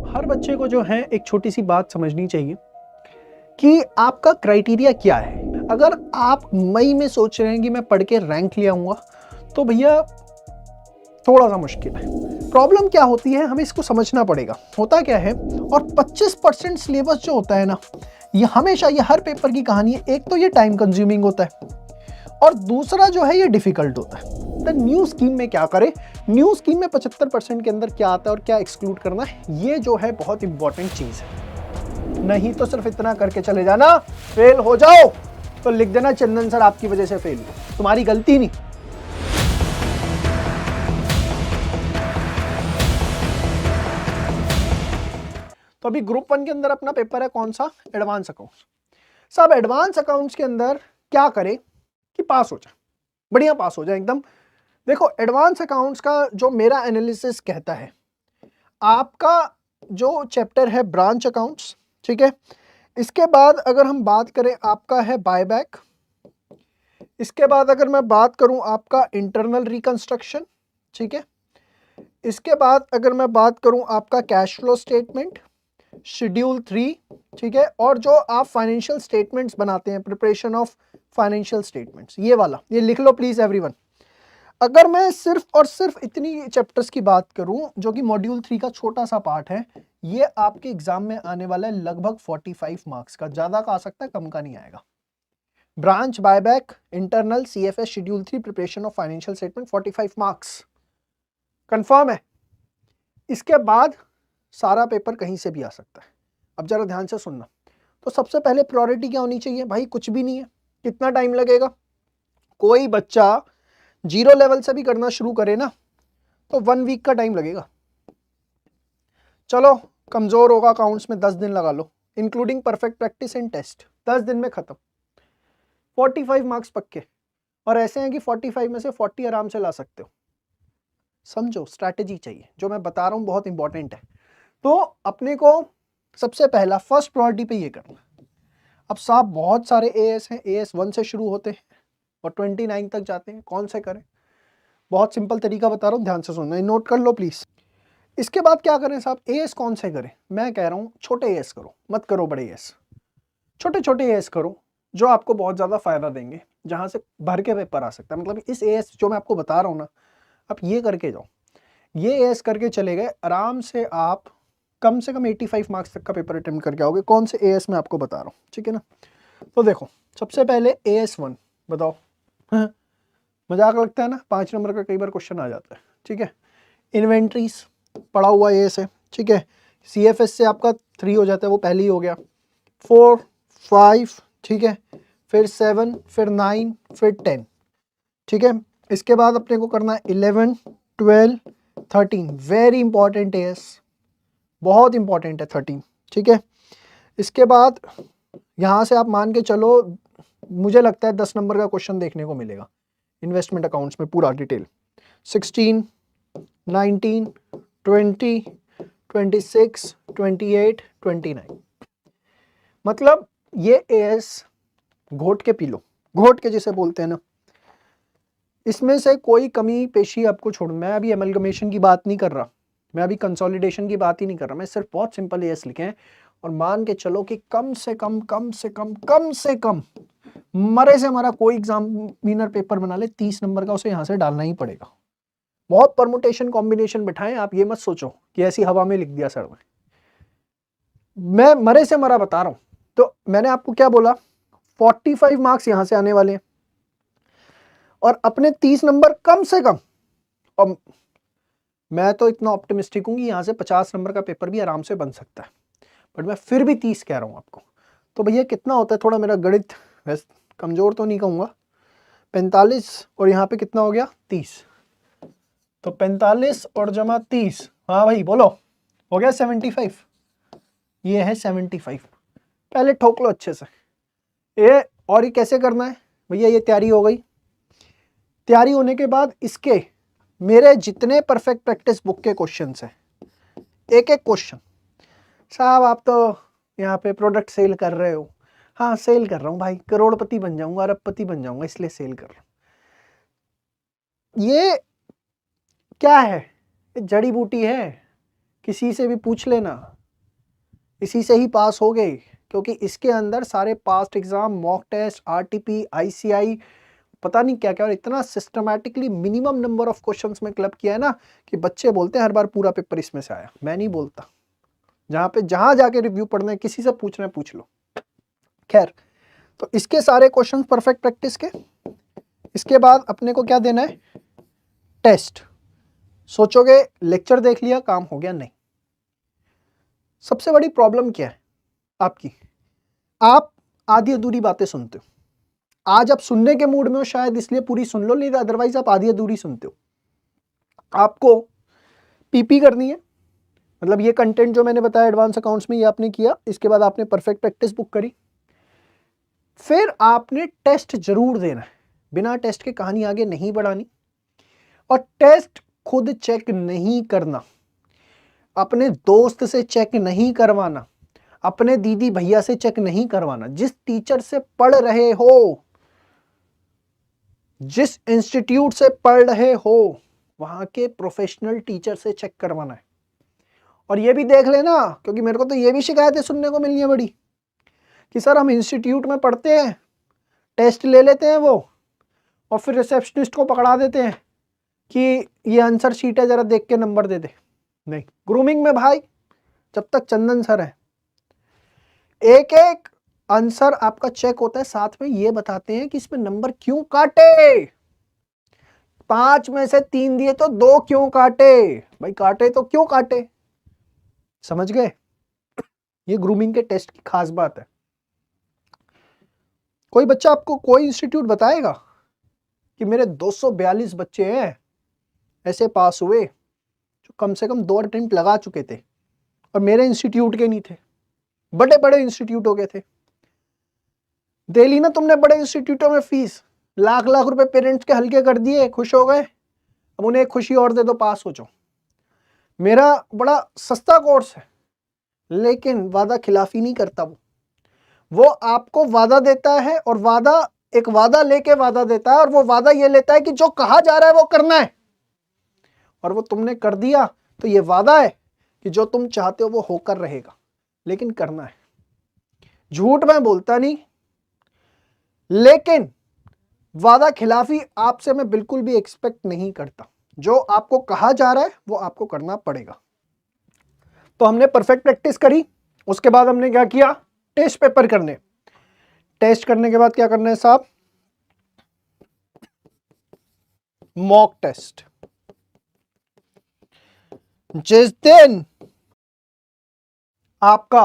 हर बच्चे को जो है एक छोटी सी बात समझनी चाहिए कि आपका क्राइटेरिया क्या है। अगर आप मई में सोच रहे हैं कि मैं पढ़ के रैंक ले आऊंगा तो भैया थोड़ा सा मुश्किल है। प्रॉब्लम क्या होती है हमें इसको समझना पड़ेगा। होता क्या है, और 25% सिलेबस जो होता है ना, ये हमेशा ये हर पेपर की कहानी है। एक तो ये टाइम कंज्यूमिंग होता है और दूसरा जो है ये डिफिकल्ट होता है। तो न्यू स्कीम में क्या करें, न्यू स्कीम में 75% के अंदर क्या आता है और क्या एक्सक्लूड करना है, ये जो है बहुत इंपॉर्टेंट चीज है। नहीं तो सिर्फ इतना करके चले जाना, फेल हो जाओ तो लिख देना चंदन सर आपकी वजह से फेल हुआ, तुम्हारी गलती नहीं। तो अभी ग्रुप 1 के अंदर अपना पेपर है कौन सा, एडवांस अकाउंट्स। सब एडवांस अकाउंट्स के अंदर क्या करे कि पास हो जाए, बढ़िया पास हो जाए एकदम। देखो एडवांस अकाउंट्स का जो मेरा एनालिसिस कहता है, आपका जो चैप्टर है ब्रांच अकाउंट्स, ठीक है। इसके बाद अगर हम बात करें आपका है बायबैक। इसके बाद अगर मैं बात करूं आपका इंटरनल रिकंस्ट्रक्शन, ठीक है। इसके बाद अगर मैं बात करूं आपका कैश फ्लो स्टेटमेंट, शेड्यूल 3, ठीक है। और जो आप फाइनेंशियल स्टेटमेंट्स बनाते हैं, प्रिपरेशन ऑफ फाइनेंशियल स्टेटमेंट्स, ये वाला ये लिख लो प्लीज एवरीवन। अगर मैं सिर्फ और सिर्फ इतनी चैप्टर्स की बात करूं जो कि मॉड्यूल 3 का छोटा सा पार्ट है, ये आपके एग्जाम में आने वाला है लगभग 45 मार्क्स का। ज्यादा का आ सकता है, कम का नहीं आएगा। Branch, buyback, internal, CFS, schedule 3, preparation of financial statement, 45 marks confirm है। इसके बाद सारा पेपर कहीं से भी आ सकता है। अब जरा ध्यान से सुनना। तो सबसे पहले प्रायोरिटी क्या होनी चाहिए भाई, कुछ भी नहीं है। कितना टाइम लगेगा, कोई बच्चा जीरो लेवल से भी करना शुरू करे ना तो 1 वीक का टाइम लगेगा। चलो कमजोर होगा अकाउंट्स में 10 दिन लगा लो, including perfect practice and test, 10 दिन में खत्म। 45 मार्क्स पक्के, और ऐसे हैं कि 45 में से 40 आराम से ला सकते हो। समझो, स्ट्रैटेजी चाहिए, जो मैं बता रहा हूं बहुत इंपॉर्टेंट है। तो अपने को सबसे पहला फर्स्ट प्रायोरिटी पे ये करना। अब साहब बहुत सारे एएस हैं, एएस 1 से शुरू होते हैं और 29 तक जाते हैं, कौन से करें? बहुत सिंपल तरीका बता रहा हूँ, ध्यान से सुनना, नोट कर लो प्लीज। इसके बाद क्या करें साहब, एएस कौन से करें? मैं कह रहा हूँ छोटे एएस करो, मत करो बड़े एएस। छोटे छोटे एएस करो जो आपको बहुत ज़्यादा फायदा देंगे, जहाँ से भर के पेपर आ सकता है। मतलब इस एएस जो मैं आपको बता रहा हूँ ना, आप ये करके जाओ, ये एएस करके चले गए, आराम से आप कम से कम 85 मार्क्स तक का पेपर अटेम्प्ट करके आओगे। कौन से एएस मैं आपको बता रहा हूँ, ठीक है ना। तो देखो सबसे पहले एएस 1 बताओ। हाँ, मजाक लगता है ना, 5 नंबर का कई बार क्वेश्चन आ जाता है, ठीक है। इन्वेंट्रीज पड़ा हुआ एएस है, ठीक है। सीएफएस से आपका 3 हो जाता है, वो पहले ही हो गया। 4, 5, ठीक है, फिर 7, फिर 9, फिर 10, ठीक है। इसके बाद अपने को करना है 11, 12, 13, वेरी इंपॉर्टेंट एएस, बहुत इंपॉर्टेंट है 13, ठीक है। इसके बाद यहाँ से आप मान के चलो, मुझे लगता है 10 नंबर का क्वेश्चन देखने को मिलेगा इन्वेस्टमेंट अकाउंट्स में, पूरा डिटेल। 16, 19, 20, 26, 28, 29। मतलब ये एएस घोट के पी लो, घोट के जिसे बोलते हैं ना, इसमें से कोई कमी पेशी आपको छोड़। मैं अभी एमलगमेशन की बात नहीं कर रहा, मैं अभी कंसोलिडेशन की बात ही नहीं कर रहा, मैं सिर्फ बहुत सिंपल एएस लिखे हैं। और मान के चलो कि कम से कम मरे से हमारा कोई एग्जामिनर पेपर बना ले 30 नंबर का, उसे यहां से डालना ही पड़ेगा। बहुत परमुटेशन कॉम्बिनेशन बिठाएं, आप ये मत सोचो कि ऐसी हवा में लिख दिया सर मैं मरे से मरा बता रहा हूं। तो मैंने आपको क्या बोला, 45 मार्क्स यहां से आने वाले हैं और अपने 30 नंबर कम से कम। और मैं तो इतना ऑप्टिमिस्टिक हूं कि यहां से 50 नंबर का पेपर भी आराम से बन सकता है, बट मैं फिर भी 30 कह रहा हूं आपको। तो भैया कितना होता है, थोड़ा मेरा गणित वैसे कमजोर तो नहीं कहूंगा, 45 और यहाँ पे कितना हो गया 30, तो 45 और जमा 30, हाँ भाई बोलो, हो गया 75। ये है 75, पहले ठोक लो अच्छे से ये। और ये कैसे करना है भैया, ये तैयारी हो गई। तैयारी होने के बाद इसके मेरे जितने परफेक्ट प्रैक्टिस बुक के क्वेश्चंस हैं, एक एक क्वेश्चन। साहब आप तो यहाँ पे प्रोडक्ट सेल कर रहे हो, हाँ सेल कर रहा हूँ भाई, करोड़पति बन जाऊंगा, अरबपति बन जाऊंगा, इसलिए सेल कर रहा हूँ। ये क्या है, ये जड़ी बूटी है, किसी से भी पूछ लेना, इसी से ही पास हो गए, क्योंकि इसके अंदर सारे past exam, mock test, RTP, ICI, पता नहीं क्या क्या, और इतना systematically minimum number of questions में क्लब किया है ना कि बच्चे बोलते हैं हर बार पूरा पेपर इसमें से आया। मैं नहीं बोलता, जहां जाके रिव्यू पढ़ना है, किसी से पूछना है पूछ लो। खैर, तो इसके सारे क्वेश्चन परफेक्ट प्रैक्टिस के। इसके बाद अपने को क्या देना है? टेस्ट। सोचोगे लेक्चर देख लिया काम हो गया, नहीं। सबसे बड़ी प्रॉब्लम क्या है आपकी? आप आधी अधूरी बातें सुनते हो। आज आप सुनने के मूड में हो शायद, इसलिए पूरी सुन लो, नहीं तो अदरवाइज आप आधी अधूरी सुनते हो। आपको पीपी करनी है, मतलब ये कंटेंट जो मैंने बताया एडवांस अकाउंट्स में, ये आपने किया। इसके बाद आपने परफेक्ट प्रैक्टिस बुक करी, फिर आपने टेस्ट जरूर देना है। बिना टेस्ट के कहानी आगे नहीं बढ़ानी। और टेस्ट खुद चेक नहीं करना, अपने दोस्त से चेक नहीं करवाना, अपने दीदी भैया से चेक नहीं करवाना। जिस टीचर से पढ़ रहे हो, जिस इंस्टीट्यूट से पढ़ रहे हो, वहां के प्रोफेशनल टीचर से चेक करवाना है। और ये भी देख लेना, क्योंकि मेरे को तो ये भी शिकायतें सुनने को मिली है बड़ी, कि सर हम इंस्टीट्यूट में पढ़ते हैं, टेस्ट ले लेते हैं वो, और फिर रिसेप्शनिस्ट को पकड़ा देते हैं कि ये आंसर शीट है, जरा देख के नंबर दे दे। नहीं, ग्रूमिंग में भाई जब तक चंदन सर है, एक एक आंसर आपका चेक होता है, साथ में ये बताते हैं कि इसमें नंबर क्यों काटे। 5 में से 3 दिए तो 2 क्यों काटे? भाई काटे तो क्यों काटे, समझ गए? ये ग्रूमिंग के टेस्ट की खास बात है। कोई बच्चा आपको कोई इंस्टीट्यूट बताएगा कि मेरे 242 बच्चे हैं ऐसे पास हुए जो कम से कम 2 अटेम्प्ट लगा चुके थे, और मेरे इंस्टीट्यूट के नहीं थे, बड़े बड़े इंस्टीट्यूट हो गए थे। दे ली ना तुमने बड़े इंस्टीट्यूटों में फीस, लाख लाख रुपए पेरेंट्स के हल्के कर दिए, खुश हो गए, अब उन्हें एक खुशी और दे दो, पास हो जाओ। मेरा बड़ा सस्ता कोर्स है, लेकिन वादा खिलाफी नहीं करता। वो आपको वादा देता है, और वादा एक वादा लेके वादा देता है, और वो वादा ये लेता है कि जो कहा जा रहा है वो करना है, और वो तुमने कर दिया तो ये वादा है कि जो तुम चाहते हो वो होकर रहेगा, लेकिन करना है। झूठ मैं बोलता नहीं, लेकिन वादा खिलाफी आपसे मैं बिल्कुल भी एक्सपेक्ट नहीं करता। जो आपको कहा जा रहा है वो आपको करना पड़ेगा। तो हमने परफेक्ट प्रैक्टिस करी, उसके बाद हमने क्या किया? टेस्ट पेपर करने। टेस्ट करने के बाद क्या करना है साहब? Mock test. जिस दिन आपका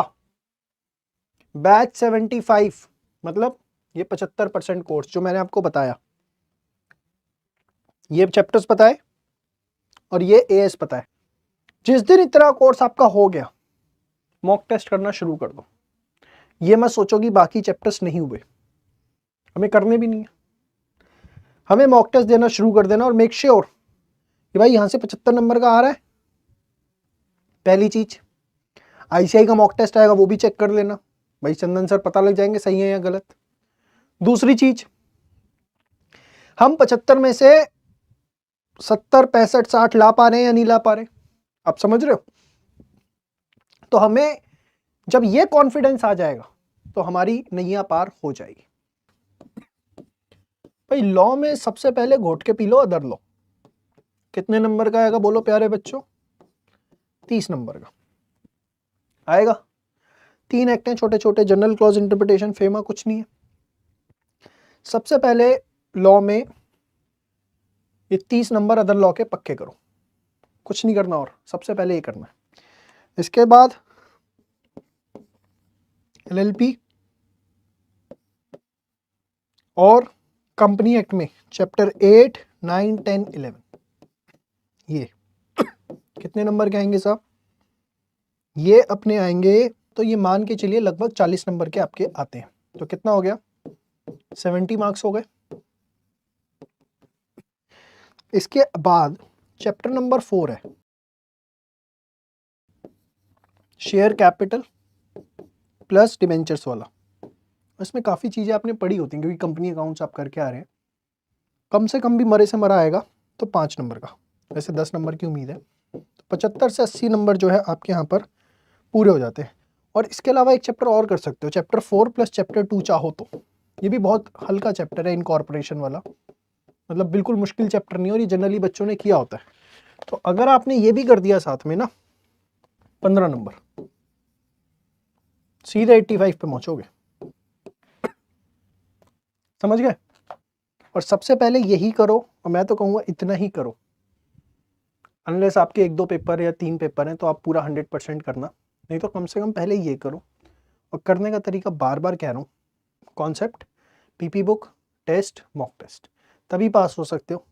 बैच 75, मतलब ये 75% कोर्स जो मैंने आपको बताया, ये चैप्टर्स पता है और ये एएस पता है, जिस दिन इतना कोर्स आपका हो गया, मॉक टेस्ट करना शुरू कर दो। ये मत सोचो कि बाकी चैप्टर्स नहीं हुए, हमें करने भी नहीं है। हमें मॉक टेस्ट देना शुरू कर देना, और मेक श्योर कि भाई यहां से 75 नंबर का आ रहा है। पहली चीज, आईसीआई का मॉक टेस्ट आएगा, वो भी चेक कर लेना, भाई चंदन सर पता लग जाएंगे सही है या गलत। दूसरी चीज, हम 75 में से 70, 65, 60 ला पा रहे हैं या नहीं ला पा रहे, आप समझ रहे हो? तो हमें जब ये कॉन्फिडेंस आ जाएगा तो हमारी नैया पार हो जाएगी। भाई लॉ में सबसे पहले घोट के पी लो अदर लॉ। कितने नंबर का आएगा बोलो प्यारे बच्चों? 30 नंबर का आएगा। 3 एक्ट हैं छोटे छोटे, जनरल क्लॉज, इंटरप्रिटेशन, फेमा, कुछ नहीं है। सबसे पहले लॉ में ये 30 नंबर अदर लॉ के पक्के करो, कुछ नहीं करना, और सबसे पहले ये करना है। इसके बाद एलएलपी और कंपनी एक्ट में चैप्टर 8, 9, 10, 11, ये कितने नंबर के आएंगे साहब? ये अपने आएंगे, तो ये मान के चलिए लगभग 40 नंबर के आपके आते हैं। तो कितना हो गया? 70 मार्क्स हो गए। इसके बाद चैप्टर नंबर 4 है शेयर कैपिटल प्लस डिबेंचर्स वाला। इसमें काफ़ी चीज़ें आपने पढ़ी होती हैं, क्योंकि कंपनी अकाउंट्स आप करके आ रहे हैं। कम से कम भी मरे से मरा आएगा तो 5 नंबर का, वैसे 10 नंबर की उम्मीद है। तो 75 से 80 नंबर जो है आपके यहाँ पर पूरे हो जाते हैं। और इसके अलावा एक चैप्टर और कर सकते हो, चैप्टर 4 प्लस चैप्टर 2 चाहो तो। ये भी बहुत हल्का चैप्टर है, इनकॉर्पोरेशन वाला, मतलब बिल्कुल मुश्किल चैप्टर नहीं है और ये जनरली बच्चों ने किया होता है। तो अगर आपने ये भी कर दिया साथ में ना, 15 नंबर सीधे 85 पे पहुंचोगे, समझ गए। और सबसे पहले यही करो, और मैं तो कहूँगा इतना ही करो, अनलेस आपके 1-2 पेपर या 3 पेपर हैं तो आप पूरा 100% करना, नहीं तो कम से कम पहले ये करो। और करने का तरीका बार बार कह रहा हूँ, concept, PP book, test, mock test, तभी पास हो सकते हो।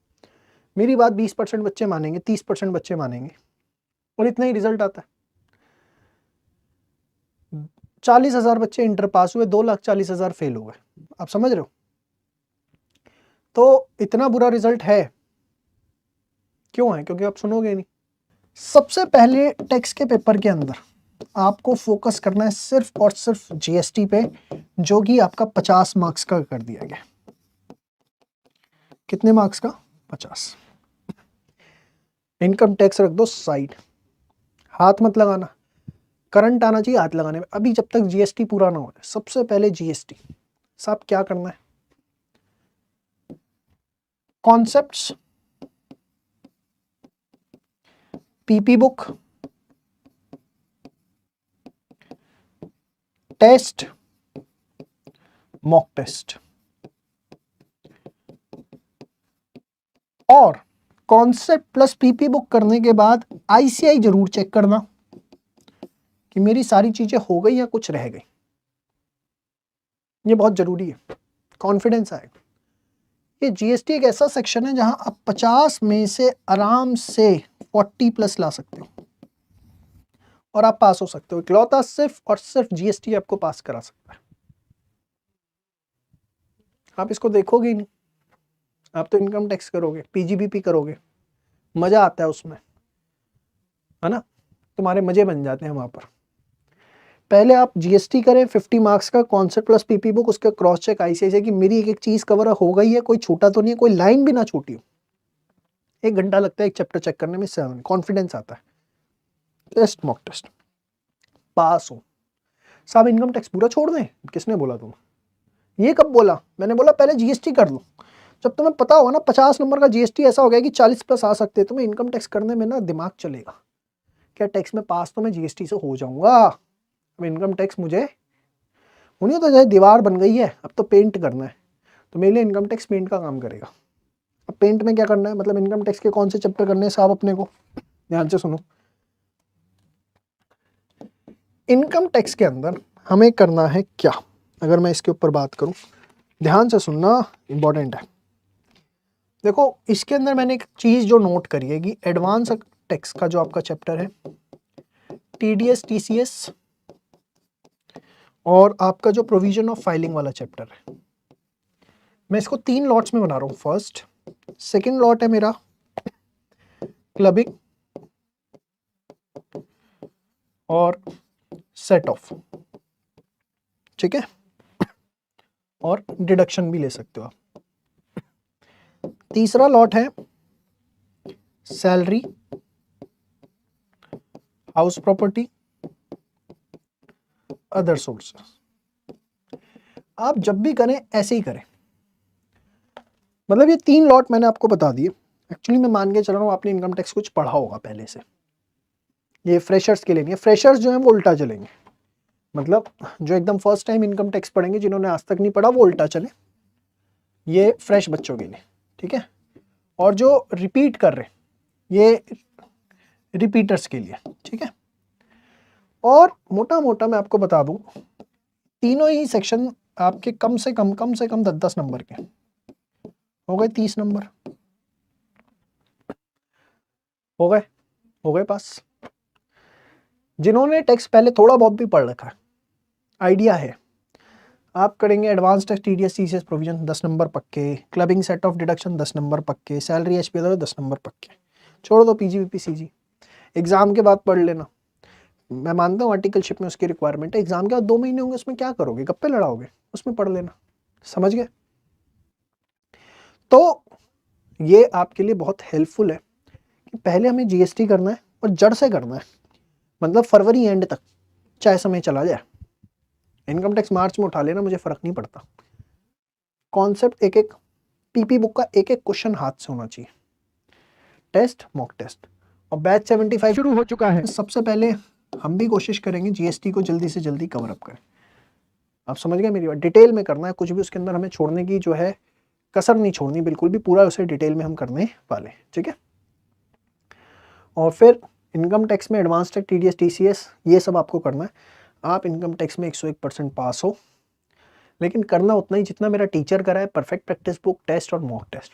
मेरी बात 20% बच्चे मानेंगे, 30% बच्चे मानेंगे, और इतना ही रिजल्ट आता है। 40,000 बच्चे इंटर पास हुए, 2,40,000 फेल हुए, आप समझ रहे हो। तो इतना बुरा रिजल्ट है, क्यों है? क्योंकि आप सुनोगे नहीं। सबसे पहले टेक्स्ट के पेपर के अंदर आपको फोकस करना है सिर्फ और सिर्फ जीएसटी पे, जो कि आपका 50 मार्क्स का कर दिया गया। कितने मार्क्स का? 50। इनकम टैक्स रख दो साइड, हाथ मत लगाना। करंट आना चाहिए हाथ लगाने में, अभी जब तक जीएसटी पूरा ना हो। सबसे पहले जीएसटी। साहब क्या करना है? Concepts, PP book, test, mock test, और कॉन्सेप्ट प्लस पीपी बुक करने के बाद आईसीआई जरूर चेक करना कि मेरी सारी चीजें हो गई या कुछ रह गई। ये बहुत जरूरी है, कॉन्फिडेंस आएगा। ये जीएसटी एक ऐसा सेक्शन है जहां आप 50 में से आराम से 40 प्लस ला सकते हो और आप पास हो सकते हो। इकलौता सिर्फ और सिर्फ जीएसटी आपको पास करा सकता है। आप इसको देखोगे ही नहीं, आप तो इनकम टैक्स करोगे, पीजीबीपी करोगे, मजा आता है उसमें, है ना, तुम्हारे मजे बन जाते हैं वहां पर। पहले आप जीएसटी करें 50 मार्क्स का, कॉन्सेप्ट प्लस पीपी बुक, उसका क्रॉस चेक आईसीआईसीआई कि मेरी एक एक चीज कवर हो गई है, कोई छूटा तो नहीं है, कोई लाइन भी ना छूटी हो। 1 घंटा लगता है एक चैप्टर चेक करने में, कॉन्फिडेंस आता है। टेस्ट, मॉक टेस्ट, पास हो। साहब इनकम टैक्स पूरा छोड़ दें? किसने बोला तुम? ये कब बोला? मैंने बोला पहले जीएसटी कर लो। जब तुम्हें पता होगा ना 50 नंबर का जीएसटी ऐसा हो गया कि 40 प्लस आ सकते हैं, तुम्हें इनकम टैक्स करने में ना दिमाग चलेगा, क्या टैक्स में पास तो मैं जीएसटी से हो जाऊंगा। अब इनकम टैक्स मुझे होनी तो जैसे दीवार बन गई है, अब तो पेंट करना है, तो मेरे लिए इनकम टैक्स पेंट का काम करेगा। अब पेंट में क्या करना है, मतलब इनकम टैक्स के कौन से चैप्टर करने हैं साहब अपने को? ध्यान से सुनो। इनकम टैक्स के अंदर हमें करना है क्या, अगर मैं इसके ऊपर बात करूं, ध्यान से सुनना, इंपॉर्टेंट है। देखो इसके अंदर मैंने एक चीज जो नोट करी है कि एडवांस टैक्स का जो आपका चैप्टर है, टीडीएस, टीसीएस, और आपका जो प्रोविजन ऑफ फाइलिंग वाला चैप्टर है, मैं इसको 3 लॉट्स में बना रहा हूं। फर्स्ट, सेकंड लॉट है मेरा क्लबिंग और सेट ऑफ, ठीक है, और डिडक्शन भी ले सकते हो आप। तीसरा लॉट है salary, house property, other sources. आप जब भी करें ऐसे ही करें, मतलब ये 3 लॉट मैंने आपको बता दिए। एक्चुअली मैं मान के चल रहा हूँ आपने इनकम टैक्स कुछ पढ़ा होगा पहले से, ये फ्रेशर्स के लिए नहीं है। फ्रेशर्स जो हैं वो उल्टा चलेंगे, मतलब जो एकदम फर्स्ट टाइम इनकम टैक्स पढ़ेंगे, जिन्होंने आज तक नहीं पढ़ा, वो उल्टा चले, ये फ्रेश बच्चों के लिए, ठीक है। और जो रिपीट कर रहे हैं, ये रिपीटर्स के लिए, ठीक है। और मोटा मोटा मैं आपको बता दूं, तीनों ही सेक्शन आपके कम से कम 10-10 नंबर के हो गए, 30 नंबर हो गए पास। जिन्होंने टैक्स पहले थोड़ा बहुत भी पढ़ रखा है, आइडिया है, आप करेंगे advance tax, TDS, TCS, provision 10 number पक्के, clubbing, set off deduction 10 number पक्के, सैलरी, एचपीएल 10 नंबर पक्के। छोड़ दो पीजीबीपी, सीजी, एग्जाम के बाद पढ़ लेना। मैं मानता हूँ आर्टिकलशिप में उसकी रिक्वायरमेंट है, एग्जाम के बाद 2 महीने होंगे, उसमें क्या करोगे, गप्पे लड़ाओगे, उसमें पढ़ लेना, समझ गए। तो ये आपके लिए बहुत हेल्पफुल है कि पहले हमें जीएसटी करना है और जड़ से करना है, मतलब फरवरी एंड तक, चाहे समय चला जाए। इनकम टैक्स मार्च में उठा लेना, मुझे फ़र्क नहीं पड़ता। कॉन्सेप्ट एक एक, पीपी बुक का एक एक क्वेश्चन हाथ से होना चाहिए। टेस्ट, मॉक टेस्ट और बैच 75 शुरू हो चुका है। सबसे पहले हम भी कोशिश करेंगे जीएसटी को जल्दी से जल्दी कवर अप करें। आप समझ गए मेरी बात? डिटेल में करना है, कुछ भी उसके अंदर हमें छोड़ने की जो है कसर नहीं छोड़नी, बिल्कुल भी पूरा उसे डिटेल में हम करने वाले, ठीक है। और फिर इनकम टैक्स में एडवांस टैक्स, टीडीएस, टीसीएस, ये सब आपको करना है। आप इनकम टैक्स में 101% पास हो, लेकिन करना उतना ही जितना मेरा टीचर करा है, परफेक्ट प्रैक्टिस बुक, टेस्ट और मॉक टेस्ट।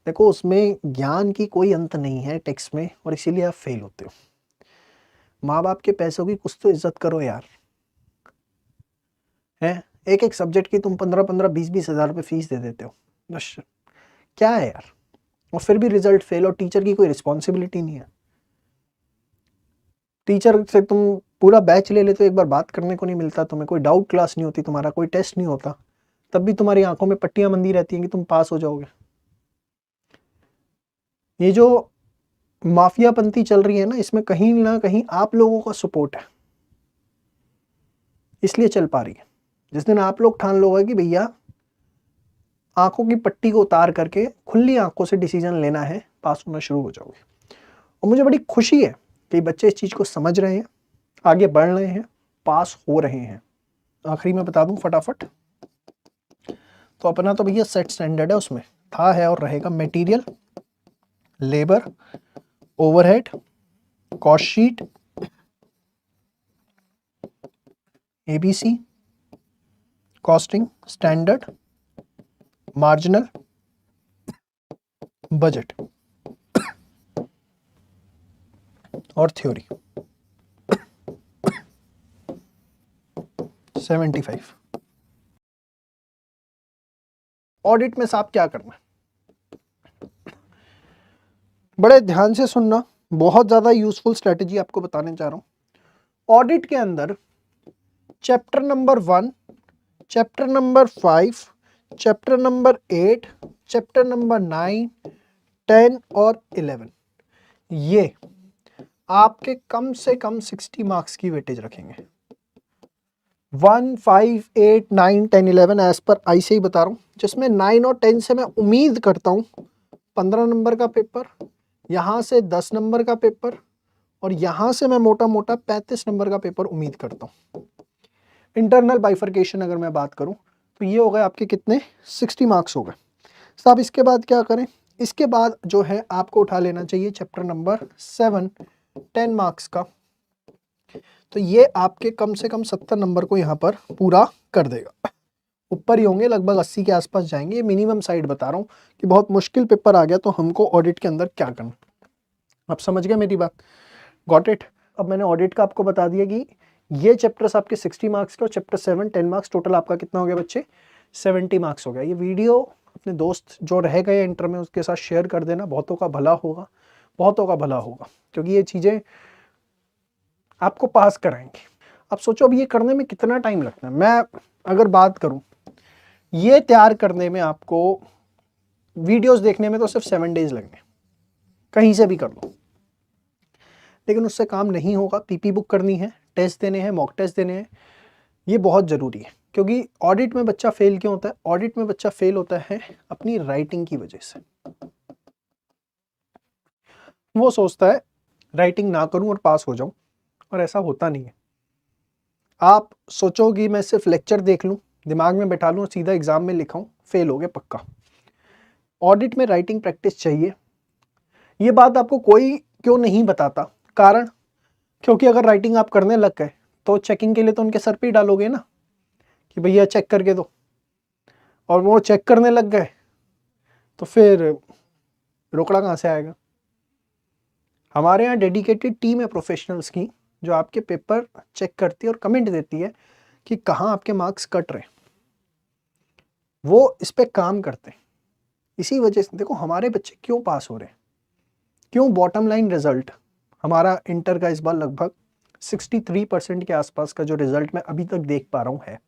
देखो उसमें ज्ञान की कोई अंत नहीं है टैक्स में, और इसीलिए आप फेल होते हो। माँ बाप के पैसों की कुछ तो इज्जत करो यार, है। एक एक सब्जेक्ट की तुम 15-15, 20-20 हज़ार रुपये फीस दे देते हो, बस क्या है यार। और फिर भी रिजल्ट फेल, और टीचर की कोई रिस्पॉन्सिबिलिटी नहीं है। टीचर से तुम पूरा बैच ले लेते हो, एक बार बात करने को नहीं मिलता तुम्हें, कोई डाउट क्लास नहीं होती, तुम्हारा कोई टेस्ट नहीं होता, तब भी तुम्हारी आंखों में पट्टियां बंधी रहती हैं कि तुम पास हो जाओगे। ये जो माफियापंथी चल रही है ना, इसमें कहीं ना कहीं आप लोगों का सपोर्ट है, इसलिए चल पा रही है। जिस दिन आप लोग ठान लोगे कि भैया आंखों की पट्टी को उतार करके खुली आंखों से डिसीजन लेना है, पास होना शुरू हो जाओगे। और मुझे बड़ी खुशी है कि बच्चे इस चीज़ को समझ रहे हैं, आगे बढ़ रहे हैं, पास हो रहे हैं। आखिरी में बता दूं फटाफट, तो अपना तो भैया सेट स्टैंडर्ड है, उसमें था, है और रहेगा material, labour, overhead, cost sheet, ABC, costing, standard, marginal, budget और थ्योरी। 75। ऑडिट में साहब क्या करना है, बड़े ध्यान से सुनना, बहुत ज्यादा यूजफुल स्ट्रेटेजी आपको बताने जा रहा हूं। ऑडिट के अंदर chapter number 1, chapter number 5, chapter number 8, chapter number 9, 10 और 11, ये आपके कम से कम 60 मार्क्स की वेटेज रखेंगे। 1, 5, 8, 9, 10, 11 एज पर आई से ही बता रहा हूँ, जिसमें 9 और 10 से मैं उम्मीद करता हूँ 15 नंबर का पेपर, यहाँ से 10 नंबर का पेपर, और यहाँ से मैं मोटा मोटा 35 नंबर का पेपर उम्मीद करता हूँ। इंटरनल बाइफर्केशन अगर मैं बात करूँ तो ये हो गए आपके कितने, 60 मार्क्स हो गए साहब। इसके बाद क्या करें, इसके बाद जो है आपको उठा लेना चाहिए चैप्टर नंबर 7, 10 मार्क्स का, तो ये आपके कम से कम 70 नंबर को यहाँ पर पूरा कर देगा। ऊपर ही होंगे, लगभग 80 के आसपास जाएंगे, ये मिनिमम साइड बता रहा हूँ कि बहुत मुश्किल पेपर आ गया तो हमको ऑडिट के अंदर क्या करना। आप समझ गए मेरी बात, गॉट इट। अब मैंने ऑडिट का आपको बता दिया कि ये चैप्टर्स आपके 60 मार्क्स के, और चैप्टर 7, 10 मार्क्स, टोटल आपका कितना हो गया बच्चे, 70 मार्क्स हो गया। ये वीडियो अपने दोस्त जो रह गए इंटर में उसके साथ शेयर कर देना, बहुतों का भला होगा, बहुतों का भला होगा, क्योंकि ये चीज़ें आपको पास कराएंगे। अब सोचो अब ये करने में कितना टाइम लगता है। मैं अगर बात करूं, ये तैयार करने में आपको वीडियोस देखने में तो सिर्फ 7 डेज लगने, कहीं से भी कर लो, लेकिन उससे काम नहीं होगा। पीपी बुक करनी है, टेस्ट देने हैं, मॉक टेस्ट देने हैं, ये बहुत ज़रूरी है। क्योंकि ऑडिट में बच्चा फेल क्यों होता है, ऑडिट में बच्चा फेल होता है अपनी राइटिंग की वजह से। वो सोचता है राइटिंग ना करूं और पास हो जाऊं, और ऐसा होता नहीं है। आप सोचोगे मैं सिर्फ लेक्चर देख लूं, दिमाग में बैठा लूं और सीधा एग्जाम में लिखाऊं, फेल हो गए पक्का। ऑडिट में राइटिंग प्रैक्टिस चाहिए। ये बात आपको कोई क्यों नहीं बताता, कारण क्योंकि अगर राइटिंग आप करने लग गए तो चेकिंग के लिए तो उनके सर पे ही डालोगे ना कि भैया चेक करके दो, और वो चेक करने लग गए तो फिर रोकड़ा कहाँ से आएगा। हमारे यहाँ डेडिकेटेड टीम है प्रोफेशनल्स की, जो आपके पेपर चेक करती है और कमेंट देती है कि कहाँ आपके मार्क्स कट रहे, वो इस पे काम करते हैं। इसी वजह से देखो हमारे बच्चे क्यों पास हो रहे हैं, क्यों बॉटम लाइन रिजल्ट हमारा इंटर का इस बार लगभग 63% के आसपास का जो रिजल्ट मैं अभी तक देख पा रहा हूं है,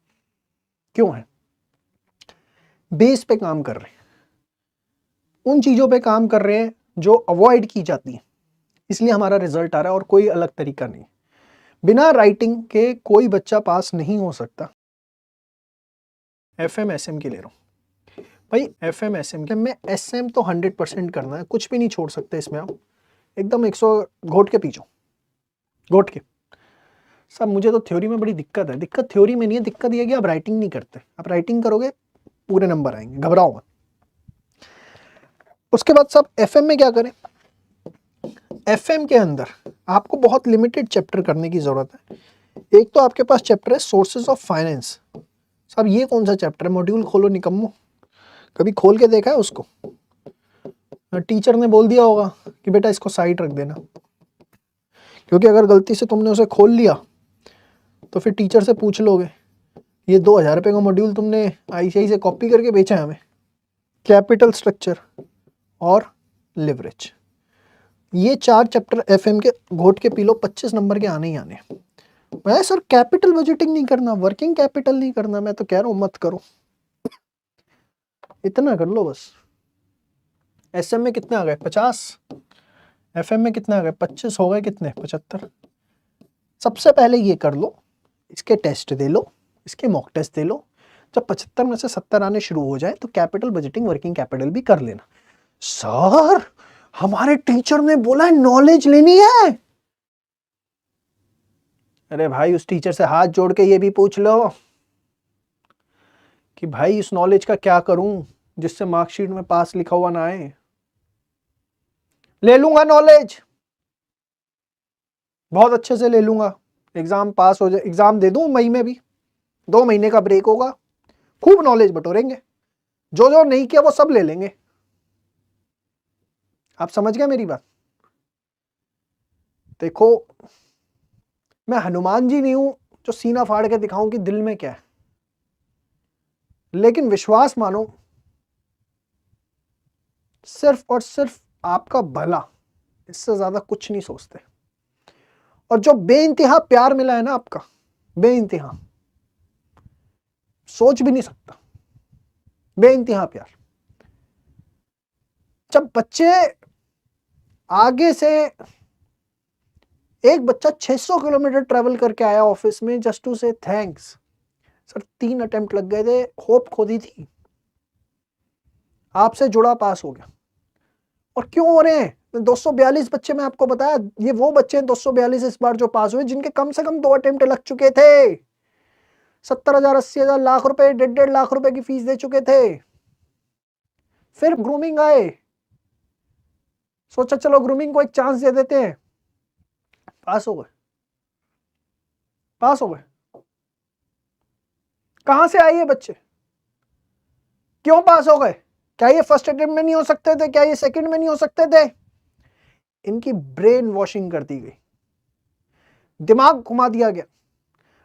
क्यों है, बेस पे काम कर रहे हैं, उन चीजों पे काम कर रहे हैं जो अवॉइड की जाती हैं, इसलिए हमारा रिजल्ट आ रहा है और कोई अलग तरीका नहीं। बिना राइटिंग के कोई बच्चा पास नहीं हो सकता। FM SM की ले रहा हूँ भाई, FM SM के में SM तो 100% करना है, कुछ भी नहीं छोड़ सकते इसमें आप, एकदम 100 घोट के पीछो, घोट के। सब मुझे तो थ्योरी में बड़ी दिक्कत है, दिक्कत थ्योरी में नहीं है, दिक्कत ये है कि आप राइटिंग नहीं करते, आप राइटिंग करोगे पूरे नंबर आएंगे, घबराओ मत। उसके बाद सब FM में क्या करें, FM के अंदर आपको बहुत लिमिटेड चैप्टर करने की जरूरत है। एक तो आपके पास चैप्टर है सोर्सेज ऑफ फाइनेंस। साहब ये कौन सा चैप्टर है, मॉड्यूल खोलो निकम्मो, कभी खोल के देखा है उसको? टीचर ने बोल दिया होगा कि बेटा इसको साइड रख देना, क्योंकि अगर गलती से तुमने उसे खोल लिया तो फिर टीचर से पूछ लोगे ये 2000 रुपये का मॉड्यूल तुमने ICI से कॉपी करके बेचा है हमें। कैपिटल स्ट्रक्चर और लिवरेज, ये 4 चैप्टर FM के घोट के पी लो, 25 नंबर के आने ही आने। मैं सर कैपिटल बजटिंग नहीं करना, वर्किंग कैपिटल नहीं करना, मैं तो कह रहा हूँ मत करो, इतना कर लो बस। SM में कितने आ गए 50, FM में कितने आ गए 25, हो गए कितने 75। सबसे पहले ये कर लो, इसके टेस्ट दे लो, इसके मॉक टेस्ट दे लो, जब 75 में से 70 आने शुरू हो जाए तो कैपिटल बजटिंग वर्किंग कैपिटल भी कर लेना। सर हमारे टीचर ने बोला है नॉलेज लेनी है। अरे भाई उस टीचर से हाथ जोड़ के ये भी पूछ लो कि भाई इस नॉलेज का क्या करूं जिससे मार्कशीट में पास लिखा हुआ ना आए। ले लूंगा नॉलेज, बहुत अच्छे से ले लूंगा, एग्जाम पास हो जाए, एग्जाम दे दूं मई में भी, 2 महीने का ब्रेक होगा, खूब नॉलेज बटोरेंगे, जो जो नहीं किया वो सब ले लेंगे। आप समझ गए मेरी बात? देखो मैं हनुमान जी नहीं हूं जो सीना फाड़ के दिखाऊं कि दिल में क्या है, लेकिन विश्वास मानो सिर्फ और सिर्फ आपका भला, इससे ज्यादा कुछ नहीं सोचते। और जो बेइंतहा प्यार मिला है ना आपका, बेइंतहा, सोच भी नहीं सकता, बेइंतहा प्यार। जब बच्चे आगे से, एक बच्चा 600 किलोमीटर ट्रेवल करके आया ऑफिस में जस्ट टू से थैंक्स, सर 3 अटेम्प्ट लग गए थे, होप खो दी थी, आपसे जुड़ा पास हो गया। और क्यों हो रहे हैं 242 बच्चे, मैं आपको बताया ये वो बच्चे हैं 242 इस बार जो पास हुए जिनके कम से कम 2 अटेम्प्ट लग चुके थे, 70,000 80,000 लाख रुपए, 1.5 लाख रुपए की फीस दे चुके थे, फिर ग्रूमिंग आए, सोचा चलो ग्रूमिंग को एक चांस दे देते हैं, पास हो गए, पास हो गए। कहां से आए ये बच्चे, क्यों पास हो गए? क्या ये फर्स्ट अटेम्प्ट में नहीं हो सकते थे? क्या ये सेकंड में नहीं हो सकते थे? इनकी ब्रेन वॉशिंग कर दी गई, दिमाग घुमा दिया गया।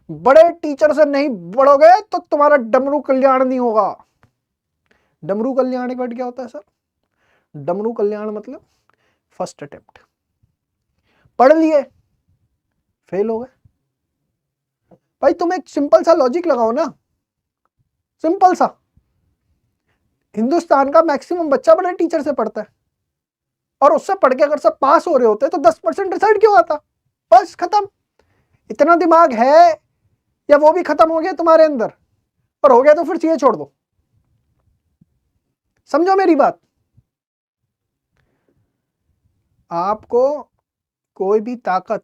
बड़े टीचर से नहीं बढ़ोगे तो तुम्हारा डमरू कल्याण नहीं होगा। डमरू कल्याण एक वर्ड क्या होता है सर? डमरू कल्याण मतलब फर्स्ट अटेम्प्ट, पढ़ लिए फेल हो गए। भाई तुम एक सिंपल सा लॉजिक लगाओ ना, सिंपल सा। हिंदुस्तान का मैक्सिमम बच्चा बड़े टीचर से पढ़ता है, और उससे पढ़ के अगर सब पास हो रहे होते तो 10% रिजल्ट क्यों आता? बस खत्म। इतना दिमाग है या वो भी खत्म हो गया तुम्हारे अंदर? और हो गया तो फिर सीए छोड़ दो, समझो मेरी बात। आपको कोई भी ताकत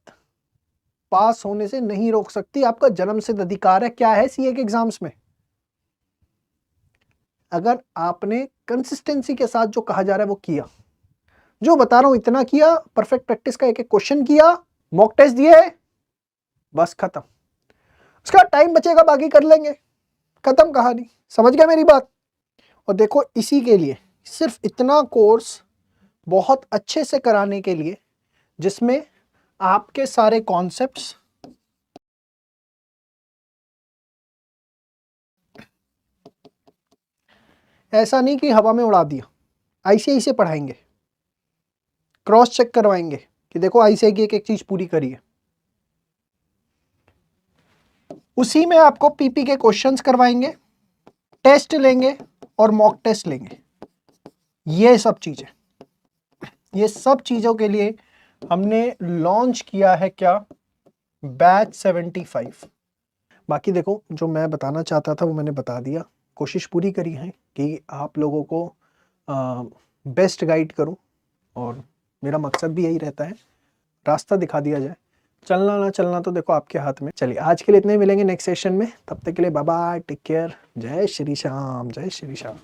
पास होने से नहीं रोक सकती, आपका जन्मसिद्ध अधिकार है। क्या है सीए के एग्जाम्स में? अगर आपने कंसिस्टेंसी के साथ जो कहा जा रहा है वो किया, जो बता रहा हूं इतना किया, परफेक्ट प्रैक्टिस का एक एक क्वेश्चन किया, मॉक टेस्ट दिए, बस खत्म। उसका टाइम बचेगा बाकी कर लेंगे, खत्म कहानी। समझ गया मेरी बात? और देखो इसी के लिए सिर्फ इतना कोर्स बहुत अच्छे से कराने के लिए, जिसमें आपके सारे कॉन्सेप्ट्स ऐसा नहीं कि हवा में उड़ा दिया, ICI से पढ़ाएंगे, क्रॉस चेक करवाएंगे कि देखो ICI की एक एक चीज पूरी करी है। उसी में आपको पीपी के क्वेश्चंस करवाएंगे, टेस्ट लेंगे और मॉक टेस्ट लेंगे। ये सब चीजें, ये सब चीजों के लिए हमने लॉन्च किया है क्या? बैच 75। बाकी देखो जो मैं बताना चाहता था वो मैंने बता दिया, कोशिश पूरी करी है कि आप लोगों को बेस्ट गाइड करूं, और मेरा मकसद भी यही रहता है, रास्ता दिखा दिया जाए। चलना ना चलना तो देखो आपके हाथ में। चलिए आज के लिए इतने ही, मिलेंगे नेक्स्ट सेशन में, तब तक के लिए बाय बाय, टेक केयर, जय श्री श्याम, जय श्री श्याम।